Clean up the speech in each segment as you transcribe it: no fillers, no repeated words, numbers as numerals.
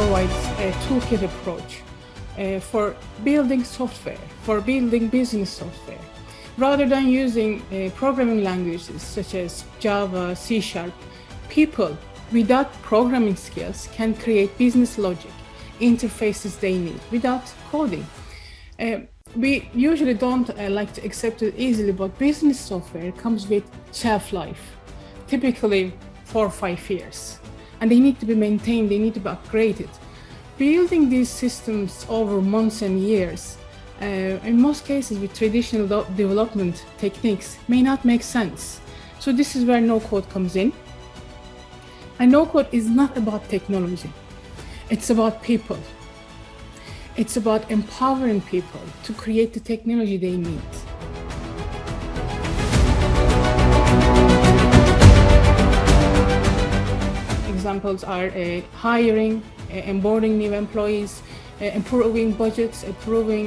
provides a toolkit approach for building software, for building business software. Rather than using programming languages such as Java, C#, people without programming skills can create business logic, interfaces they need without coding. We usually don't like to accept it easily, but business software comes with shelf life, typically 4 or 5 years. And they need to be maintained, they need to be upgraded. Building these systems over months and years, in most cases with traditional development techniques, may not make sense. So this is where no-code comes in. And no-code is not about technology. It's about people. It's about empowering people to create the technology they need. Examples are hiring, onboarding new employees, improving budgets, improving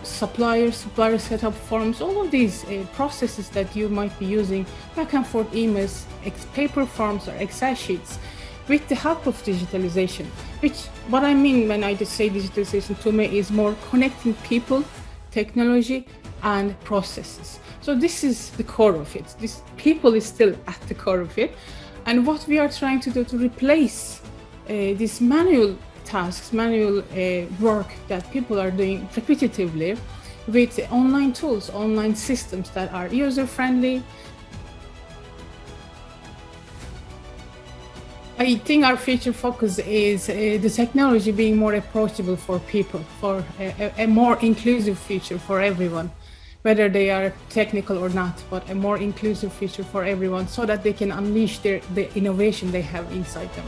supplier setup forms, all of these processes that you might be using back and forth emails, paper forms or Excel sheets with the help of digitalization, which what I mean when I just say digitalization to me is more connecting people, technology and processes. So this is the core of it. This people is still at the core of it. And what we are trying to do to replace these manual tasks, manual work that people are doing repetitively with online tools, online systems that are user-friendly. I think our future focus is the technology being more approachable for people, for a more inclusive future for everyone, whether they are technical or not, but a more inclusive future for everyone so that they can unleash the innovation they have inside them.